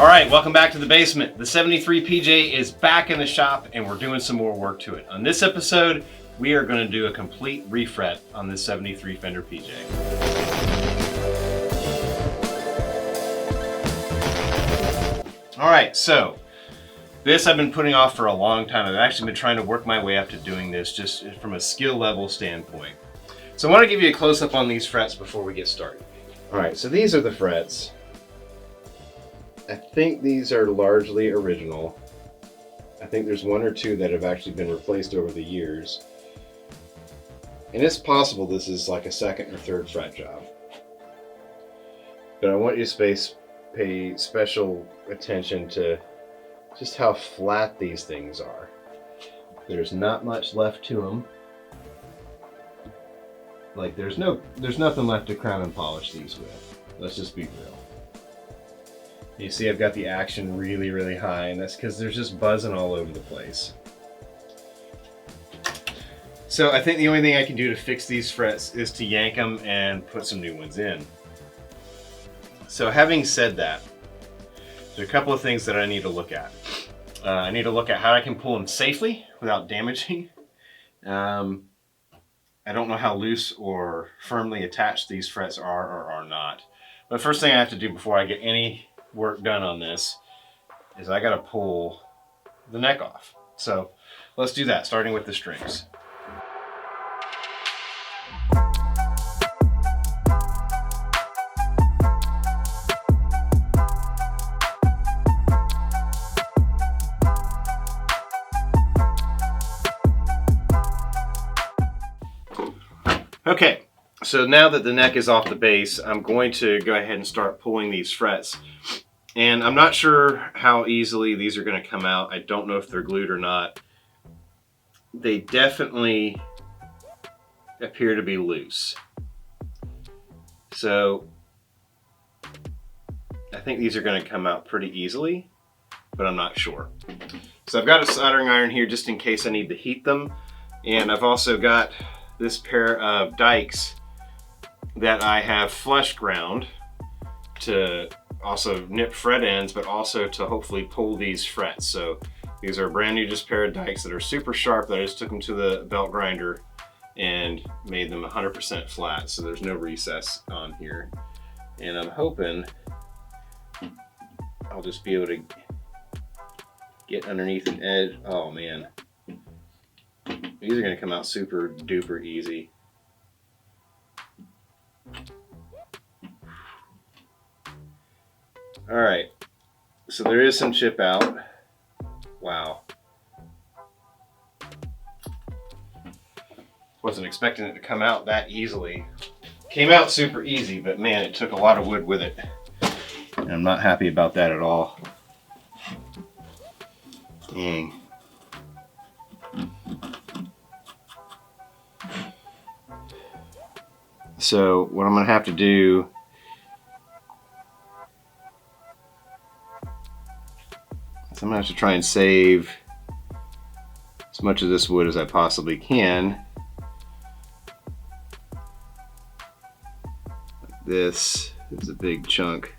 All right, welcome back to the basement. The 73 PJ is back in the shop and we're doing some more work to it. On this episode, we are going to do a complete refret on this 73 Fender PJ. All right, so this I've been putting off for a long time. I've actually been trying to work my way up to doing this just from a skill level standpoint. So I want to give you a close-up on these frets before we get started. All right, so these are the frets. I think these are largely original. I think there's one or two that have actually been replaced over the years. And it's possible this is like a second or third fret job. But I want you to pay special attention to just how flat these things are. There's not much left to them. Like there's nothing left to crown and polish these with. Let's just be real. You see I've got the action really, really high, and that's because there's just buzzing all over the place. So I think the only thing I can do to fix these frets is to yank them and put some new ones in. So having said that, there are a couple of things that I need to look at. I need to look at how I can pull them safely without damaging. I don't know how loose or firmly attached these frets are or are not. But first thing I have to do before I get any work done on this is I got to pull the neck off. So let's do that, starting with the strings. Okay, so now that the neck is off the base, I'm going to go ahead and start pulling these frets. And I'm not sure how easily these are going to come out. I don't know if they're glued or not. They definitely appear to be loose. So I think these are going to come out pretty easily, but I'm not sure. So I've got a soldering iron here just in case I need to heat them. And I've also got this pair of dikes that I have flush ground to also nip fret ends, but also to hopefully pull these frets. So these are a brand new just pair of dikes that are super sharp that I just took them to the belt grinder and made them 100% flat, so there's no recess on here. And I'm hoping I'll just be able to get underneath an edge. Oh man, these are going to come out super duper easy. All right, so there is some chip out. Wow. Wasn't expecting it to come out that easily. Came out super easy, but man, it took a lot of wood with it. And I'm not happy about that at all. Dang. So what I'm gonna have to do is I'm gonna have to try and save as much of this wood as I possibly can. Like this is a big chunk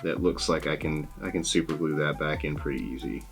that looks like I can super glue that back in pretty easy.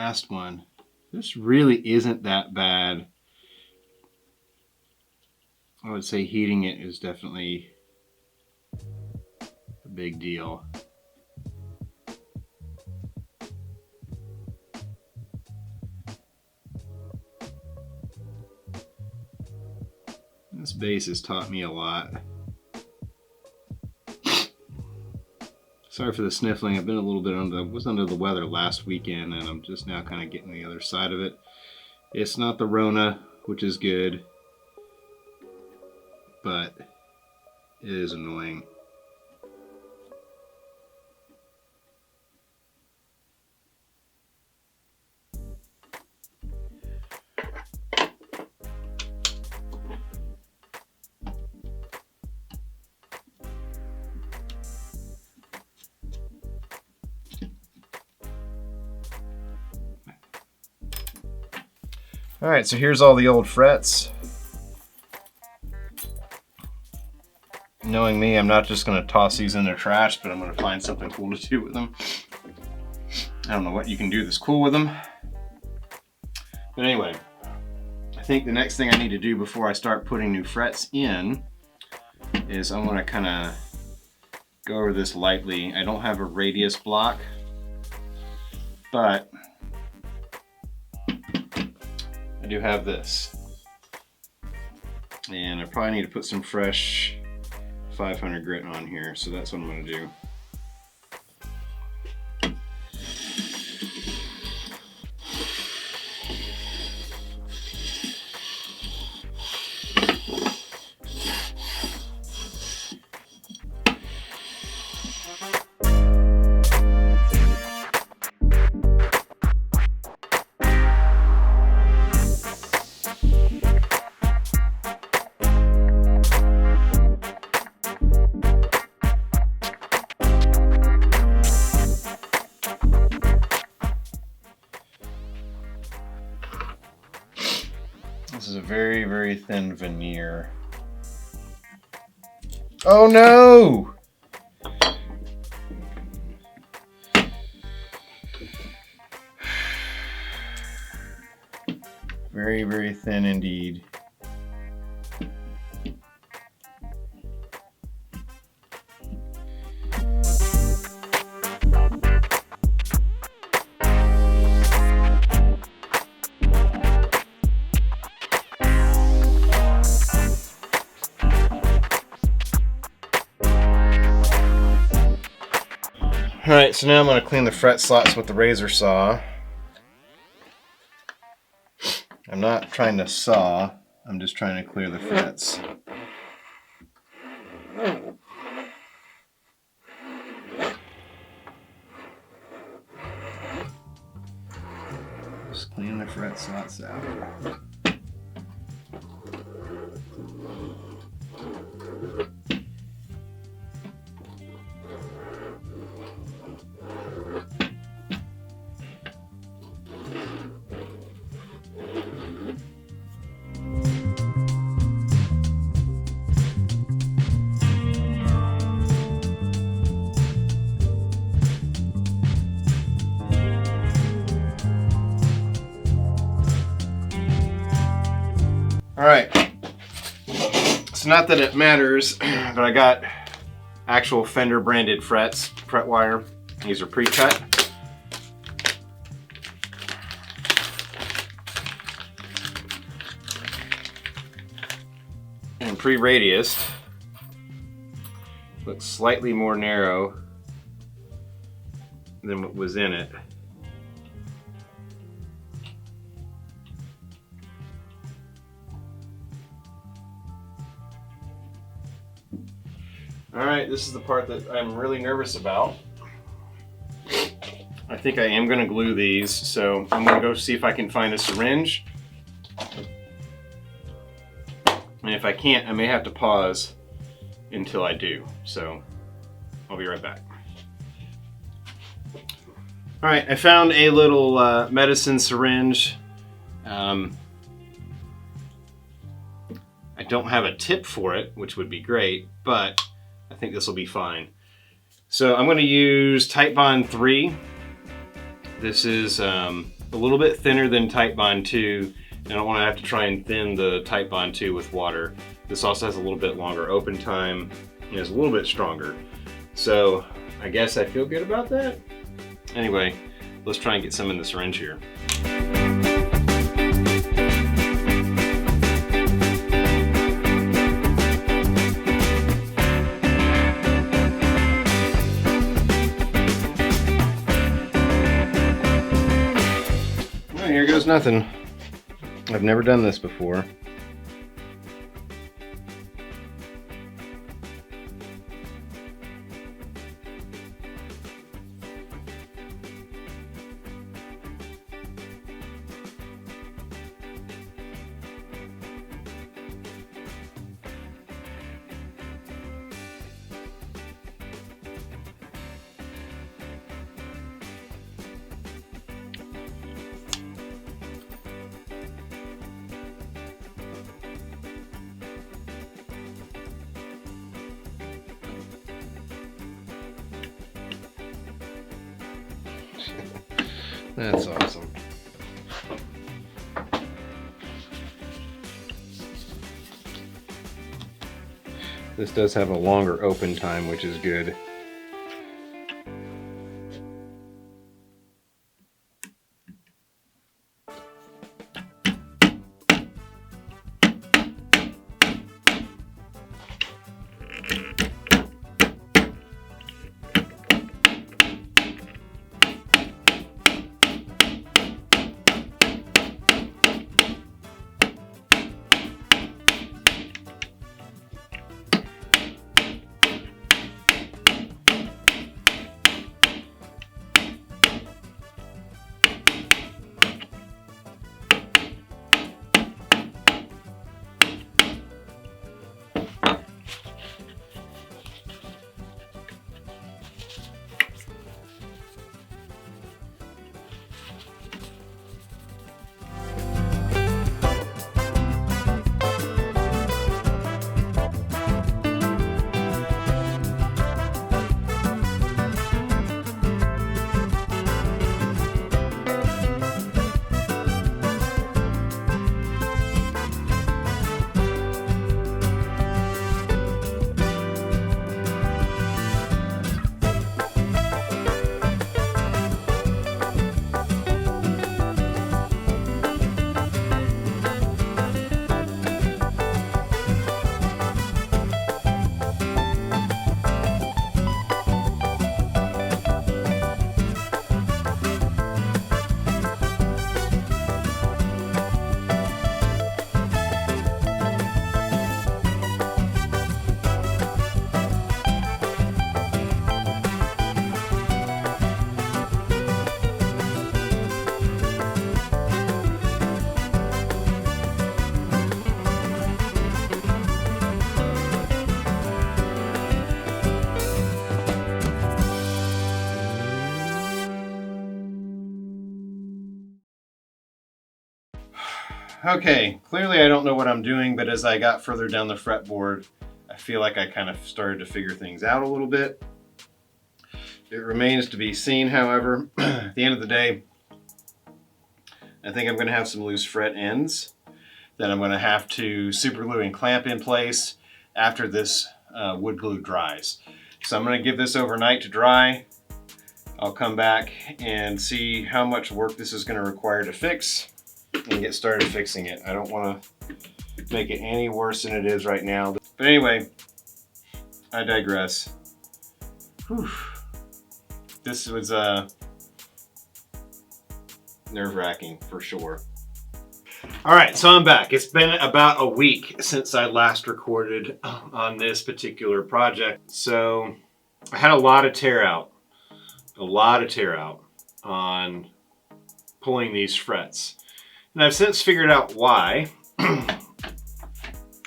last one. This really isn't that bad. I would say heating it is definitely a big deal. This bass has taught me a lot. Sorry for the sniffling. I've been a little bit under the weather last weekend, and I'm just now kind of getting the other side of it. It's not the Rona, which is good, but it is annoying. All right, so here's all the old frets. Knowing me, I'm not just gonna toss these in the trash, but I'm gonna find something cool to do with them. I don't know what you can do that's cool with them. But anyway, I think the next thing I need to do before I start putting new frets in is I'm gonna kinda go over this lightly. I don't have a radius block, but I do have this. And I probably need to put some fresh 500 grit on here, so that's what I'm gonna do. This is a very, very thin veneer. Oh no! Very, very thin indeed. Alright, so now I'm going to clean the fret slots with the razor saw. I'm not trying to saw, I'm just trying to clear the frets. Just clean the fret slots out. Alright, so not that it matters, but I got actual Fender branded frets, fret wire. These are pre-cut. And pre-radiused. Looks slightly more narrow than what was in it. Alright, this is the part that I'm really nervous about. I think I am going to glue these, so I'm going to go see if I can find a syringe. And if I can't, I may have to pause until I do. So I'll be right back. Alright, I found a little medicine syringe. I don't have a tip for it, which would be great, but I think this will be fine. So I'm going to use Type Bond 3. This is a little bit thinner than Titebond 2. I don't want to have to try and thin the Titebond 2 with water. This also has a little bit longer open time and is a little bit stronger. So I guess I feel good about that. Anyway, let's try and get some in the syringe here. Well, here goes nothing. I've never done this before. That's awesome. This does have a longer open time, which is good. Okay, clearly I don't know what I'm doing, but as I got further down the fretboard, I feel like I kind of started to figure things out a little bit. It remains to be seen, however. At the end of the day, I think I'm going to have some loose fret ends that I'm going to have to super glue and clamp in place after this wood glue dries. So I'm going to give this overnight to dry. I'll come back and see how much work this is going to require to fix and get started fixing it. I don't want to make it any worse than it is right now. But anyway, I digress. Whew. This was nerve-wracking for sure. All right, so I'm back. It's been about a week since I last recorded on this particular project. So I had a lot of tear out on pulling these frets. And I've since figured out why.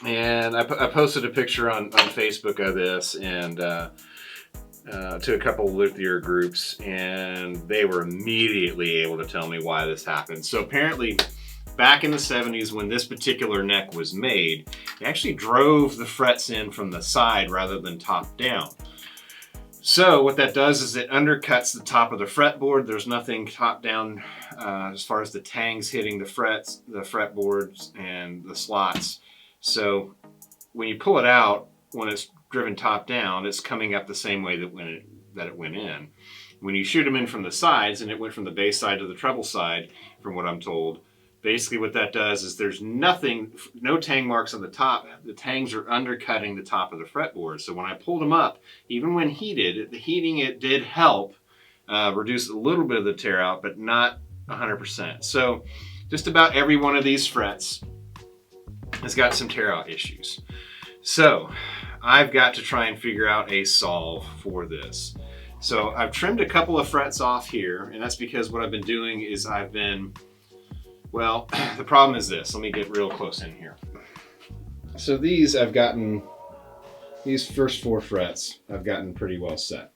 And I posted a picture on Facebook of this and to a couple of luthier groups, and they were immediately able to tell me why this happened. So apparently back in the 70s when this particular neck was made, they actually drove the frets in from the side rather than top down. So what that does is it undercuts the top of the fretboard. There's nothing top down as far as the tangs hitting the frets, the fretboards, and the slots. So when you pull it out, when it's driven top down, it's coming up the same way that it went in. When you shoot them in from the sides, and it went from the bass side to the treble side, from what I'm told, basically what that does is there's nothing, no tang marks on the top. The tangs are undercutting the top of the fretboard. So when I pulled them up, even when heated, the heating it did help reduce a little bit of the tear out, but not 100%. So just about every one of these frets has got some tear out issues. So I've got to try and figure out a solve for this. So I've trimmed a couple of frets off here, and that's because what I've been doing is well, the problem is this. Let me get real close in here. So these first 4 frets, I've gotten pretty well set.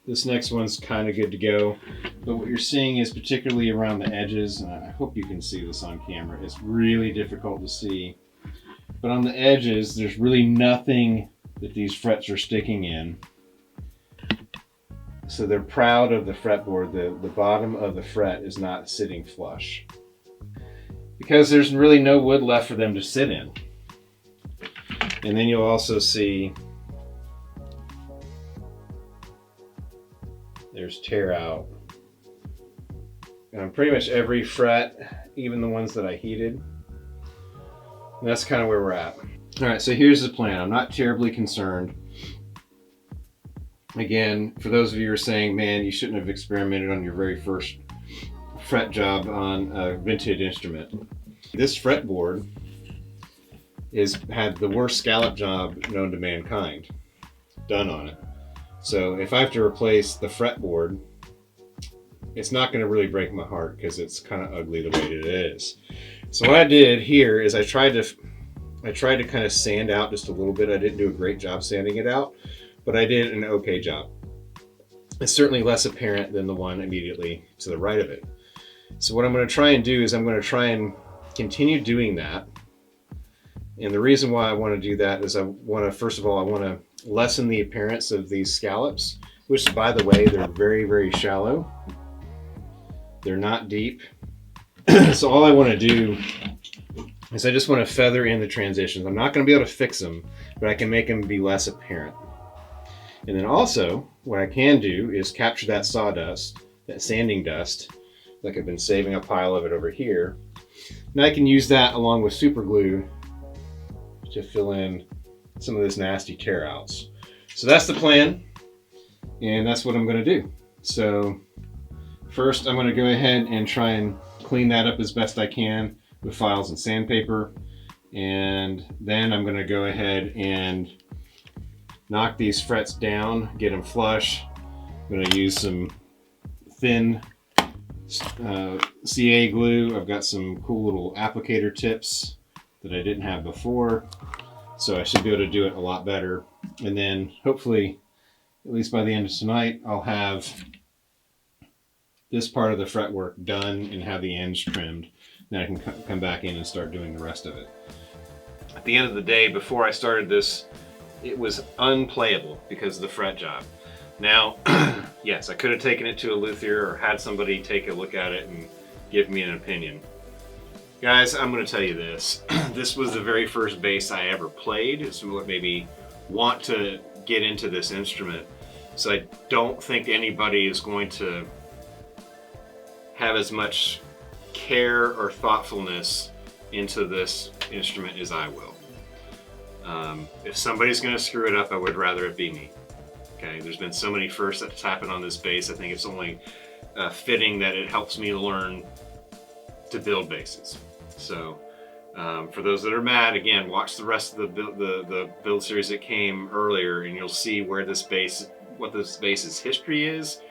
This next one's kind of good to go, but what you're seeing is particularly around the edges, and I hope you can see this on camera, it's really difficult to see. But on the edges, there's really nothing that these frets are sticking in. So they're proud of the fretboard. The bottom of the fret is not sitting flush, because there's really no wood left for them to sit in. And then you'll also see there's tear out on pretty much every fret, even the ones that I heated. And that's kind of where we're at. All right, so here's the plan. I'm not terribly concerned. Again, for those of you who are saying, man, you shouldn't have experimented on your very first fret job on a vintage instrument. This fretboard had the worst scallop job known to mankind done on it. So if I have to replace the fretboard, it's not going to really break my heart because it's kind of ugly the way it is. So what I did here is I tried to kind of sand out just a little bit. I didn't do a great job sanding it out, but I did an okay job. It's certainly less apparent than the one immediately to the right of it. So what I'm going to try and do is I'm going to try and continue doing that. And the reason why I want to do that is first of all, I want to lessen the appearance of these scallops, which, by the way, they're very, very shallow. They're not deep. So all I want to do is I just want to feather in the transitions. I'm not going to be able to fix them, but I can make them be less apparent. And then also, what I can do is capture that sawdust, that sanding dust, like I've been saving a pile of it over here. And I can use that along with super glue to fill in some of this nasty tear outs. So that's the plan, and that's what I'm going to do. So first I'm going to go ahead and try and clean that up as best I can with files and sandpaper, and then I'm going to go ahead and knock these frets down, get them flush. I'm going to use some thin CA glue. I've got some cool little applicator tips that I didn't have before, so I should be able to do it a lot better. And then hopefully, at least by the end of tonight, I'll have this part of the fretwork done and have the ends trimmed. Then I can come back in and start doing the rest of it. At the end of the day, before I started this, it was unplayable because of the fret job. Now, yes, I could have taken it to a luthier or had somebody take a look at it and give me an opinion. Guys, I'm going to tell you this. This was the very first bass I ever played. It's what made me want to get into this instrument. So I don't think anybody is going to have as much care or thoughtfulness into this instrument as I will. If somebody's going to screw it up, I would rather it be me. Okay, there's been so many firsts that's happened on this bass. I think it's only fitting that it helps me learn to build basses. So for those that are mad, again, watch the rest of the build series that came earlier, and you'll see where this bass, what this bass's history is,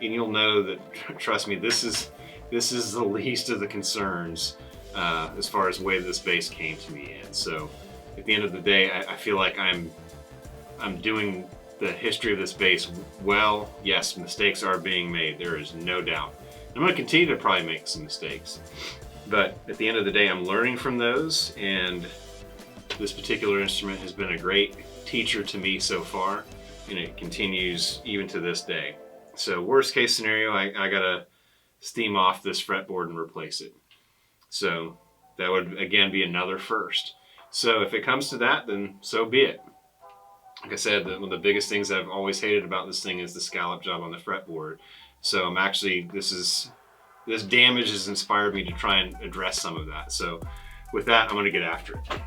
and you'll know that, trust me, this is the least of the concerns as far as the way this bass came to me in. So at the end of the day, I feel like I'm doing the history of this bass well. Yes, mistakes are being made. There is no doubt. I'm going to continue to probably make some mistakes, but at the end of the day, I'm learning from those, and this particular instrument has been a great teacher to me so far. and it continues even to this day. So worst case scenario, I gotta steam off this fretboard and replace it. So that would again be another first. So if it comes to that, then so be it. Like I said, one of the biggest things I've always hated about this thing is the scallop job on the fretboard. So I'm actually, this damage has inspired me to try and address some of that. So with that, I'm gonna get after it.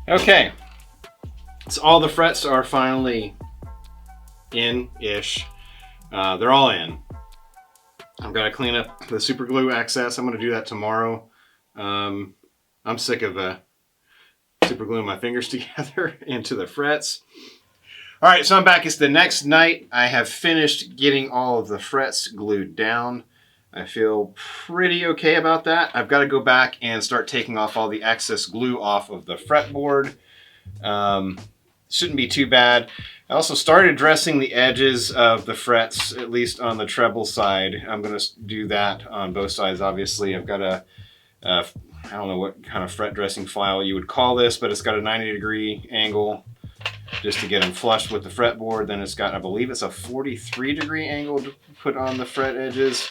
Okay, so all the frets are finally in-ish. They're all in. I've got to clean up the super glue excess. I'm going to do that tomorrow. I'm sick of super gluing my fingers together into the frets. All right, so I'm back. It's the next night. I have finished getting all of the frets glued down. I feel pretty okay about that. I've got to go back and start taking off all the excess glue off of the fretboard. Shouldn't be too bad. I also started dressing the edges of the frets, at least on the treble side. I'm going to do that on both sides, obviously. I've got I don't know what kind of fret dressing file you would call this, but it's got a 90-degree angle just to get them flush with the fretboard. Then it's got, I believe it's a 43-degree angle to put on the fret edges.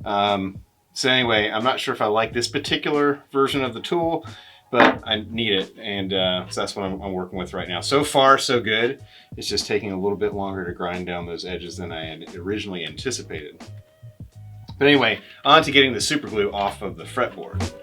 So anyway, I'm not sure if I like this particular version of the tool, but I need it, and so that's what I'm working with right now. So far, so good. It's just taking a little bit longer to grind down those edges than I had originally anticipated. But anyway, on to getting the super glue off of the fretboard.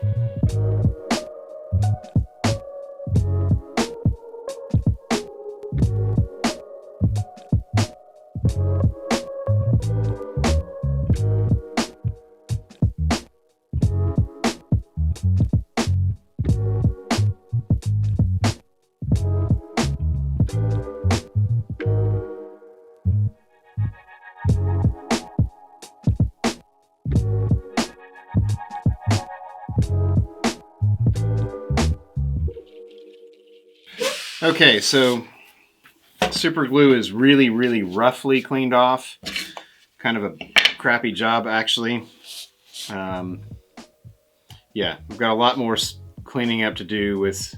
Okay, so super glue is really, really roughly cleaned off. Kind of a crappy job, actually. Yeah, we've got a lot more cleaning up to do with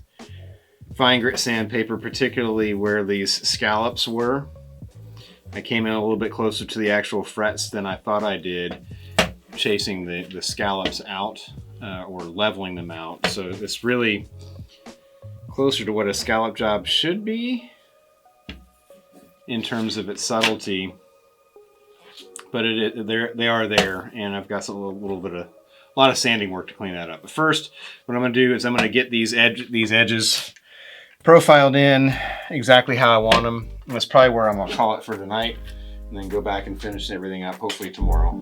fine grit sandpaper, particularly where these scallops were. I came in a little bit closer to the actual frets than I thought I did, chasing the scallops out or leveling them out. So it's really closer to what a scallop job should be in terms of its subtlety, but they are there, and I've got a little bit of lot of sanding work to clean that up. But first, what I'm going to do is I'm going to get these edges profiled in exactly how I want them. And that's probably where I'm going to call it for tonight, and then go back and finish everything up hopefully tomorrow.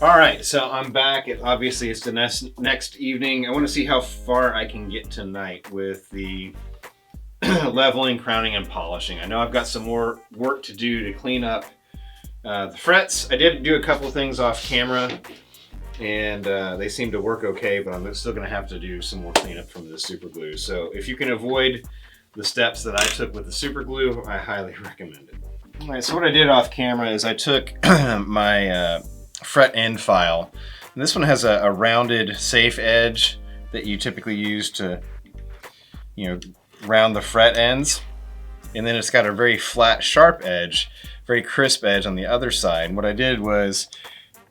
All right, so I'm back. Obviously, it's the next evening. I want to see how far I can get tonight with the leveling, crowning, and polishing. I know I've got some more work to do to clean up the frets. I did do a couple of things off camera, and they seem to work okay, but I'm still going to have to do some more cleanup from the super glue. So if you can avoid the steps that I took with the super glue, I highly recommend it. All right, so what I did off camera is I took my fret end file. And this one has a rounded safe edge that you typically use to, round the fret ends. And then it's got a very flat, sharp edge, very crisp edge on the other side. And what I did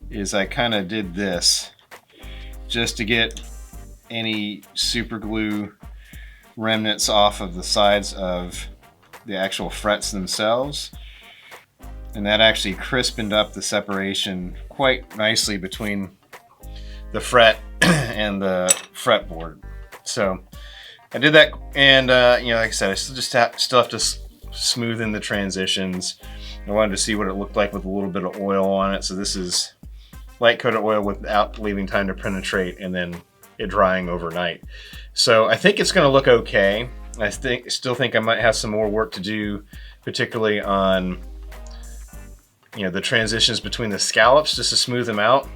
is I kind of did this just to get any super glue remnants off of the sides of the actual frets themselves. And that actually crisped up the separation quite nicely between the fret and the fretboard. So I did that, and like I said, I still have to smooth in the transitions. I wanted to see what it looked like with a little bit of oil on it. So this is light coated oil without leaving time to penetrate, and then it drying overnight. So I think it's going to look okay. I still think I might have some more work to do, particularly on the transitions between the scallops, just to smooth them out.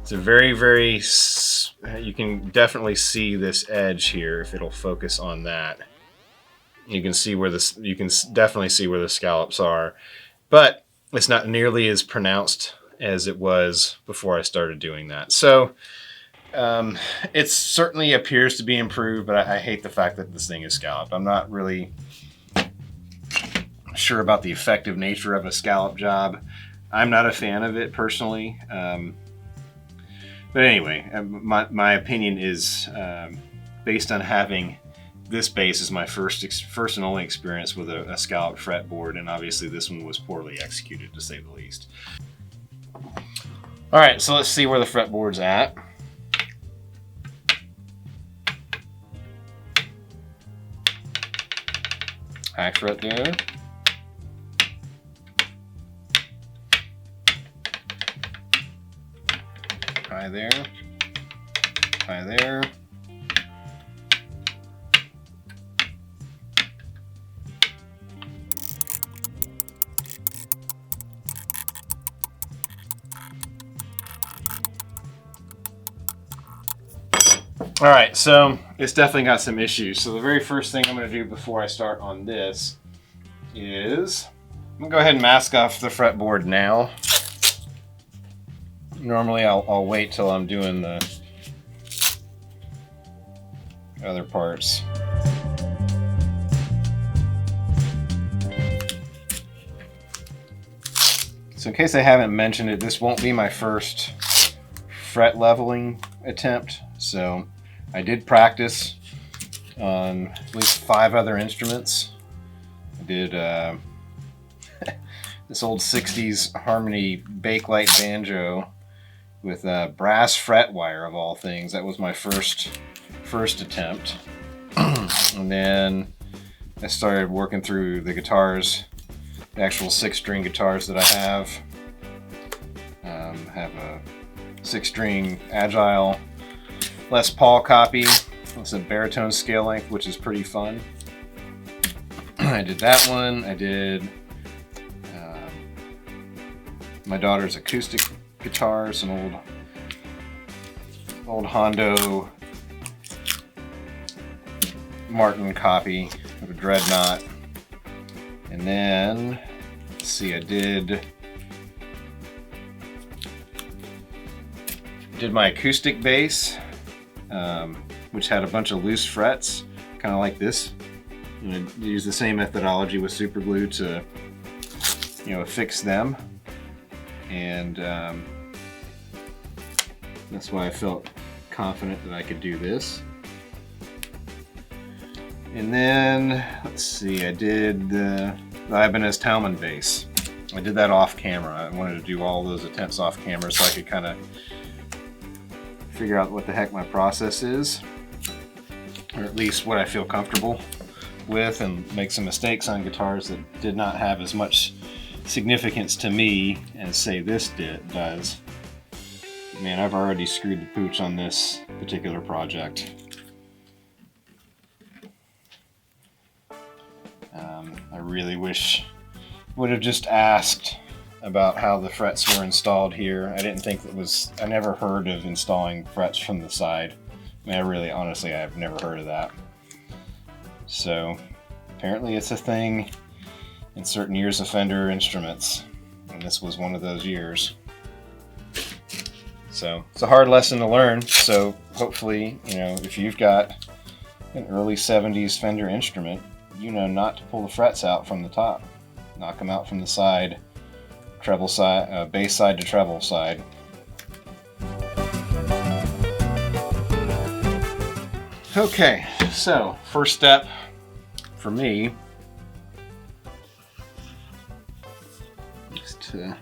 It's a very, you can definitely see this edge here if it'll focus on that. You can see where you can definitely see where the scallops are, but it's not nearly as pronounced as it was before I started doing that. So it certainly appears to be improved, but I hate the fact that this thing is scalloped. I'm not really sure about the effective nature of a scallop job. I'm not a fan of it personally, but anyway, my opinion is based on having this bass as my first and only experience with a scalloped fretboard, and obviously this one was poorly executed, to say the least. All right, so let's see where the fretboard's at. Hack fret there. High there. High there. All right, so it's definitely got some issues. So the very first thing I'm going to do before I start on this is I'm going to go ahead and mask off the fretboard now. Normally I'll wait till I'm doing the other parts. So in case I haven't mentioned it, this won't be my first fret leveling attempt. So I did practice on at least 5 other instruments. I did this old 60s Harmony Bakelite banjo with brass fret wire, of all things. That was my first attempt. And then I started working through the guitars, the actual 6-string guitars that I have. I have a 6-string Agile Les Paul copy. It's a baritone scale length, which is pretty fun. I did that one. I did my daughter's acoustic guitar, some old Hondo Martin copy of a Dreadnought. And then, let's see, I did did my acoustic bass, which had a bunch of loose frets, kind of like this. Use the same methodology with super glue to, fix them. And that's why I felt confident that I could do this. And then, let's see, I did the Ibanez Talman bass. I did that off camera. I wanted to do all those attempts off camera so I could kind of figure out what the heck my process is, or at least what I feel comfortable with, and make some mistakes on guitars that did not have as much significance to me as, say, this does. Man, I've already screwed the pooch on this particular project. I really wish would have just asked about how the frets were installed here. I didn't think I never heard of installing frets from the side. I mean, honestly, I've never heard of that. So apparently it's a thing in certain years of Fender instruments, and this was one of those years. So it's a hard lesson to learn. So hopefully, if you've got an early 70s Fender instrument, not to pull the frets out from the top. Knock them out from the side, treble side, bass side to treble side. Okay, so first step for me is to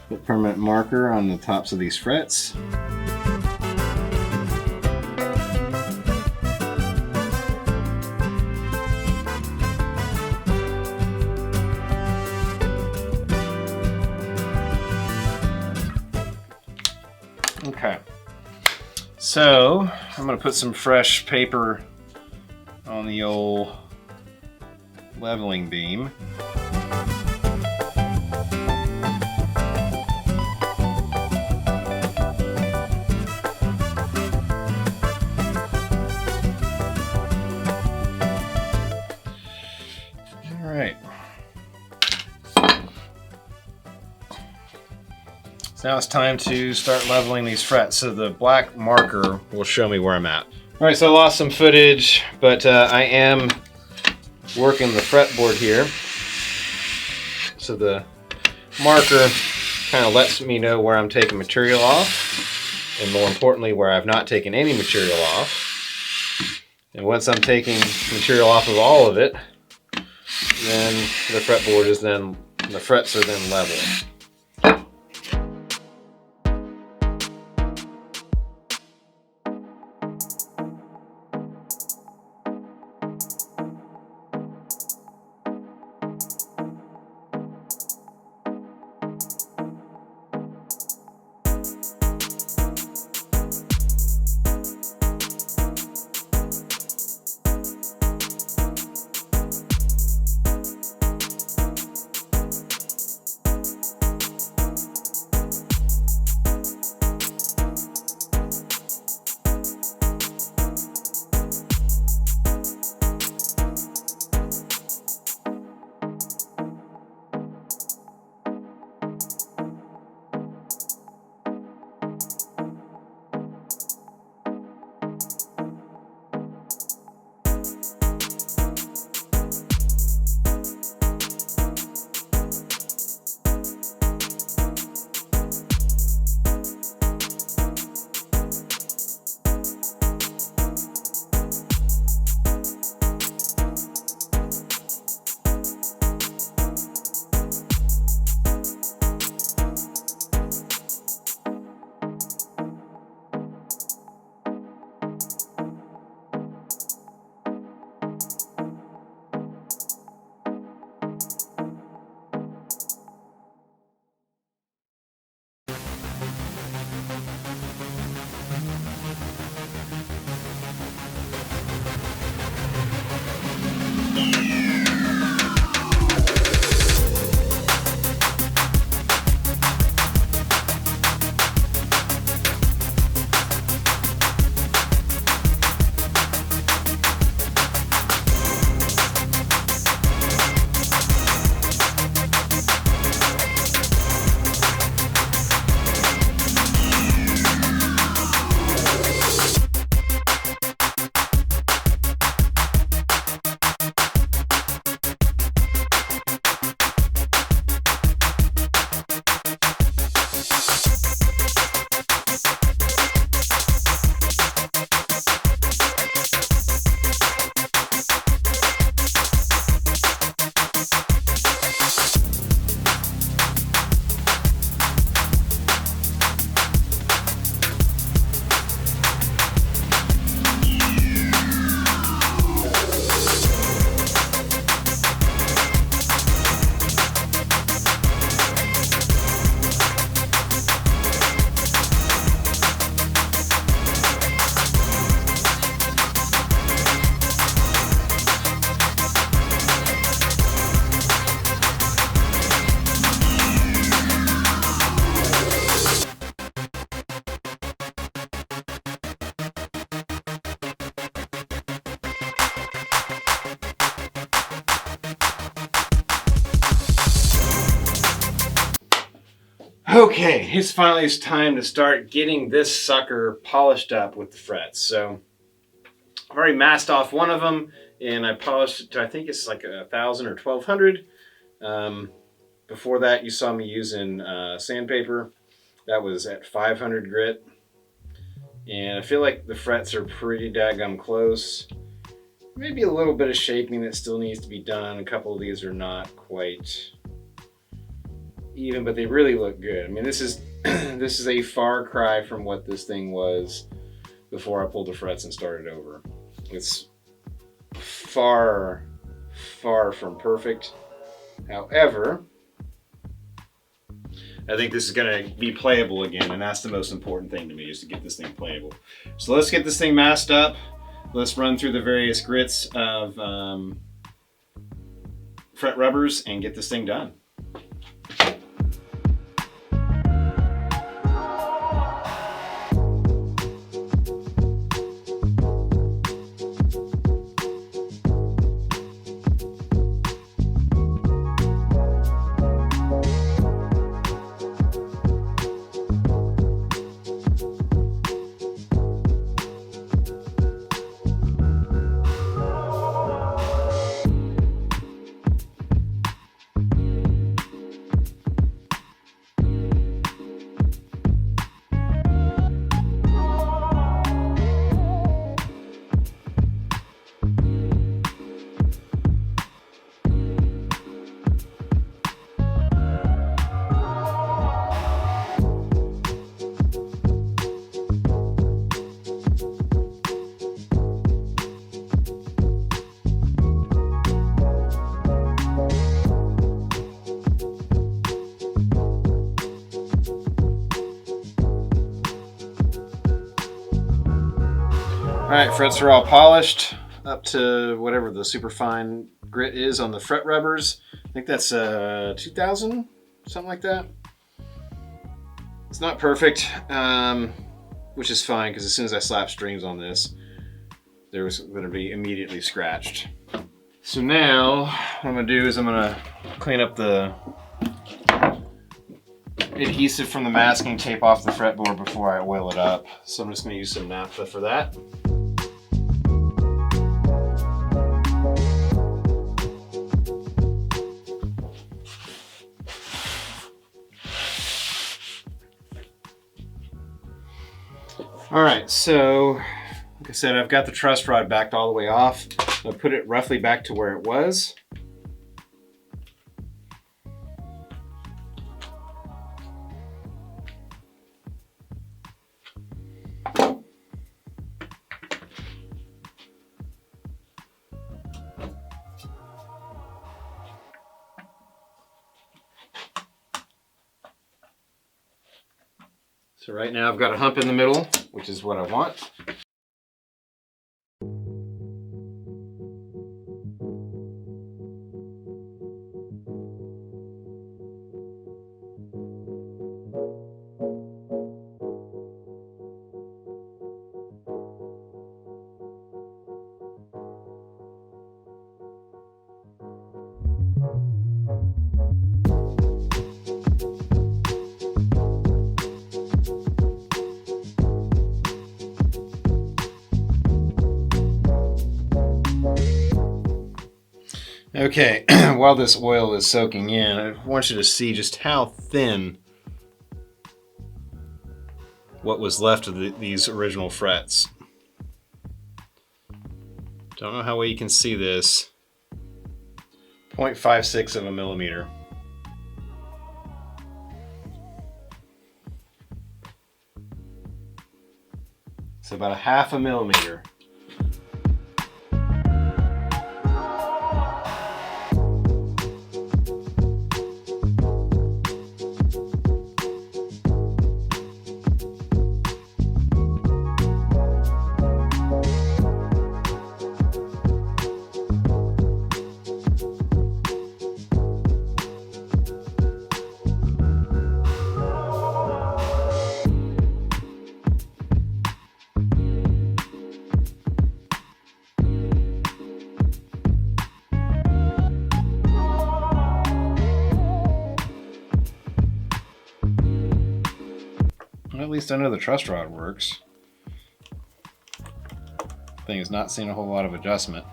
put permanent marker on the tops of these frets. Okay, so I'm going to put some fresh paper on the old leveling beam. All right. So now it's time to start leveling these frets. So the black marker will show me where I'm at. All right, so I lost some footage, but I am working the fretboard here. So the marker kind of lets me know where I'm taking material off, and more importantly, where I've not taken any material off. And once I'm taking material off of all of it, then the fretboard is the frets are then level. Okay, it's finally time to start getting this sucker polished up with the frets. So I've already masked off one of them, and I polished it to, I think it's like 1,000 or 1,200. Before that, you saw me using sandpaper. That was at 500 grit. And I feel like the frets are pretty daggum close. Maybe a little bit of shaping that still needs to be done. A couple of these are not quite even, but they really look good. I mean, this is this is a far cry from what this thing was before I pulled the frets and started over. It's far from perfect. However, I think this is going to be playable again, and that's the most important thing to me, is to get this thing playable. So let's get this thing masked up. Let's run through the various grits of fret rubbers and get this thing done. All right, frets are all polished up to whatever the super fine grit is on the fret rubbers. I think that's 2,000, something like that. It's not perfect, which is fine, because as soon as I slap strings on this, there was going to be immediately scratched. So now what I'm going to do is I'm going to clean up the adhesive from the masking tape off the fretboard before I oil it up. So I'm just going to use some naphtha for that. All right, so like I said, I've got the truss rod backed all the way off. I'll put it roughly back to where it was. So right now I've got a hump in the middle, which is what I want. Okay, while this oil is soaking in, I want you to see just how thin what was left of these original frets. Don't know how well you can see this. 0.56 of a millimeter. So about a half a millimeter. at least I know the truss rod works. Thing is not seeing a whole lot of adjustment.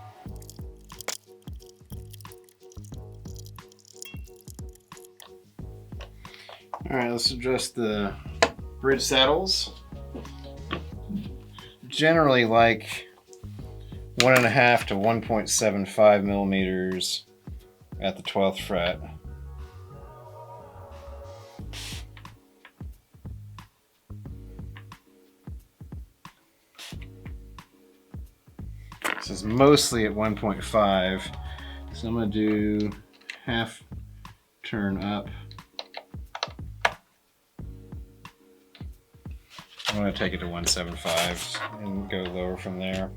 Alright, let's adjust the bridge saddles. Generally like 1.5 to 1.75 millimeters at the 12th fret. This is mostly at 1.5, so I'm going to do half turn up. I'm going to take it to 1.75 and go lower from there.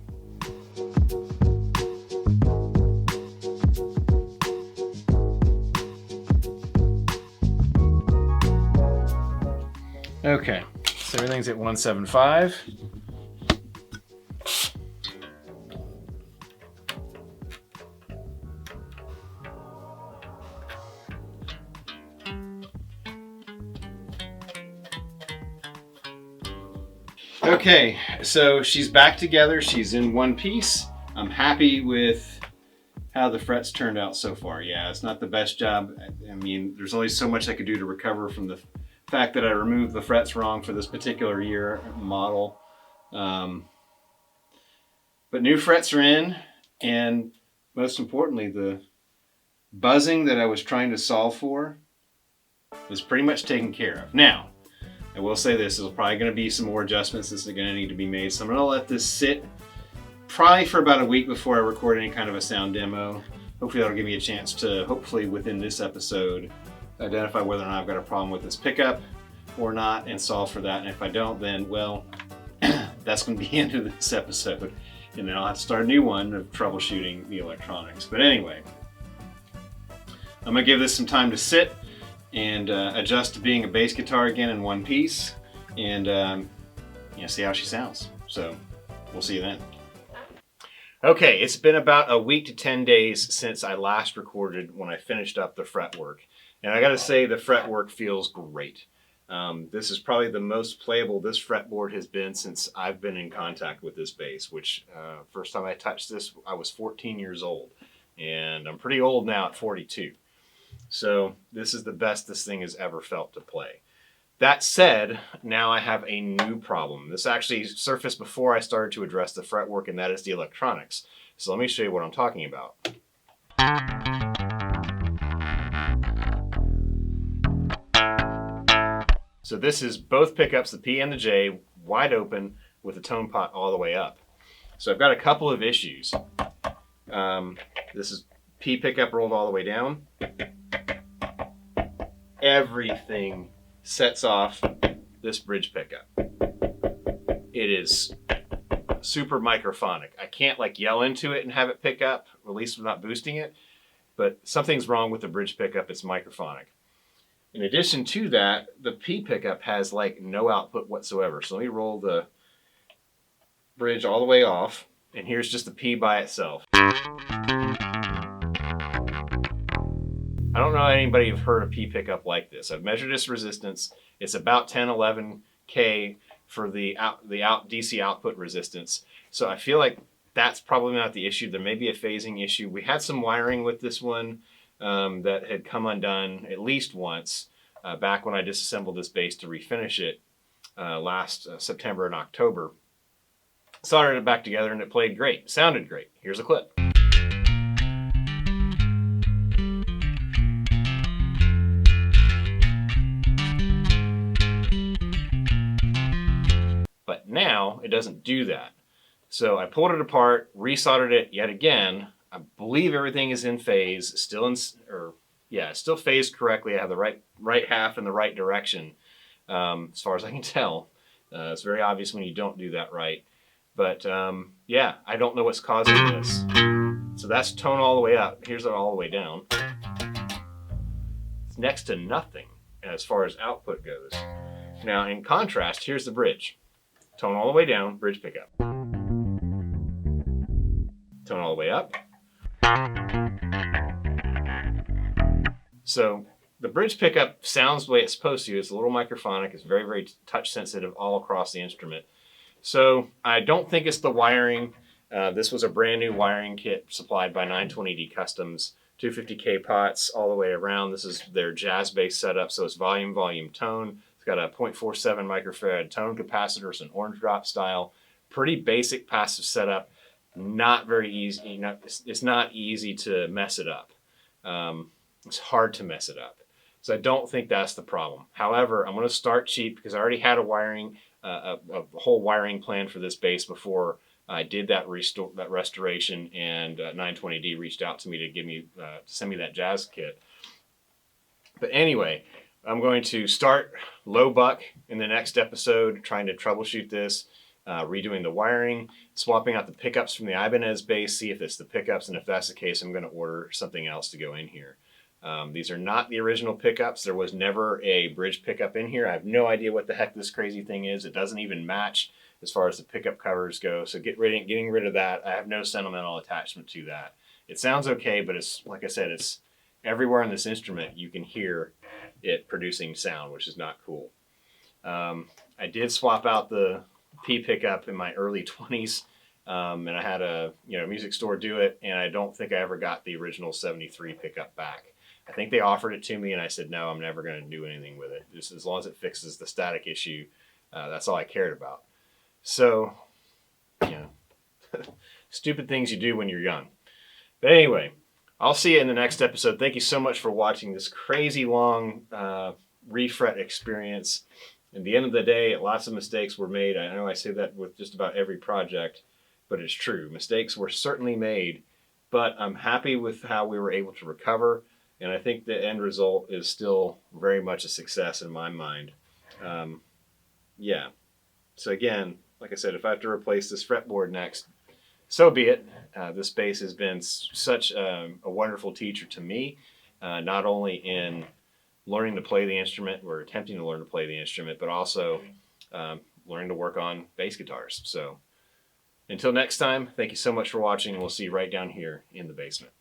Okay, so everything's at 1.75. Okay, so she's back together. She's in one piece. I'm happy with how the frets turned out so far. Yeah, it's not the best job. I mean, there's only so much I could do to recover from the fact that I removed the frets wrong for this particular year model. But new frets are in, and most importantly, the buzzing that I was trying to solve for is pretty much taken care of. Now, I will say this, there's probably going to be some more adjustments that are going to need to be made. So I'm going to let this sit probably for about a week before I record any kind of a sound demo. Hopefully that'll give me a chance to, hopefully within this episode, identify whether or not I've got a problem with this pickup or not and solve for that. And if I don't, then, well, that's going to be the end of this episode. And then I'll have to start a new one of troubleshooting the electronics. But anyway, I'm going to give this some time to sit and adjust to being a bass guitar again in one piece, and see how she sounds. So we'll see you then. Okay, it's been about a week to 10 days since I last recorded when I finished up the fretwork, and I gotta say the fretwork feels great. This is probably the most playable this fretboard has been since I've been in contact with this bass, which first time I touched this I was 14 years old, and I'm pretty old now at 42. So this is the best this thing has ever felt to play. That said, now I have a new problem. This actually surfaced before I started to address the fretwork, and that is the electronics. So let me show you what I'm talking about. So this is both pickups, the P and the J, wide open with the tone pot all the way up. So I've got a couple of issues. This is P pickup rolled all the way down. Everything sets off this bridge pickup. It is super microphonic. I can't like yell into it and have it pick up, at least without boosting it, but something's wrong with the bridge pickup. It's microphonic. In addition to that, the P pickup has like no output whatsoever. So let me roll the bridge all the way off, and here's just the P by itself. I don't know anybody who've heard a P pickup like this. I've measured its resistance. It's about 10, 11K for the DC output resistance. So I feel like that's probably not the issue. There may be a phasing issue. We had some wiring with this one that had come undone at least once back when I disassembled this bass to refinish it last September and October. Soldered it back together and it played great. It sounded great. Here's a clip. But now it doesn't do that. So I pulled it apart, resoldered it yet again. I believe everything is in phase, still phased correctly. I have the right half in the right direction, as far as I can tell. It's very obvious when you don't do that right. But yeah, I don't know what's causing this. So that's tone all the way up. Here's it all the way down. It's next to nothing as far as output goes. Now, in contrast, here's the bridge. Tone all the way down, bridge pickup. Tone all the way up. So the bridge pickup sounds the way it's supposed to. It's a little microphonic. It's very, very touch sensitive all across the instrument. So I don't think it's the wiring. This was a brand new wiring kit supplied by 920D Customs, 250K pots all the way around. This is their jazz bass setup, so it's volume, tone. It's got a 0.47 microfarad tone capacitor. It's an orange drop style. Pretty basic passive setup. Not very easy. It's not easy to mess it up. It's hard to mess it up. So I don't think that's the problem. However, I'm going to start cheap because I already had a whole wiring plan for this bass before I did that restoration, and 920D reached out to me to send me that jazz kit. But anyway, I'm going to start low buck in the next episode, trying to troubleshoot this, redoing the wiring, swapping out the pickups from the Ibanez bass, see if it's the pickups, and if that's the case, I'm going to order something else to go in here. These are not the original pickups. There was never a bridge pickup in here. I have no idea what the heck this crazy thing is. It doesn't even match as far as the pickup covers go. So getting rid of that. I have no sentimental attachment to that. It sounds okay, but it's, like I said, it's everywhere in this instrument you can hear it producing sound, which is not cool. I did swap out the P pickup in my early 20s. And I had a music store do it, and I don't think I ever got the original 73 pickup back. I think they offered it to me, and I said, no, I'm never going to do anything with it. Just as long as it fixes the static issue, that's all I cared about. So, stupid things you do when you're young. But anyway, I'll see you in the next episode. Thank you so much for watching this crazy long refret experience. At the end of the day, lots of mistakes were made. I know I say that with just about every project, but it's true. Mistakes were certainly made, but I'm happy with how we were able to recover. And I think the end result is still very much a success in my mind. So again, like I said, if I have to replace this fretboard next, so be it. This bass has been such a wonderful teacher to me, not only in learning to play the instrument, or attempting to learn to play the instrument, but also learning to work on bass guitars. So until next time, thank you so much for watching, and we'll see you right down here in the basement.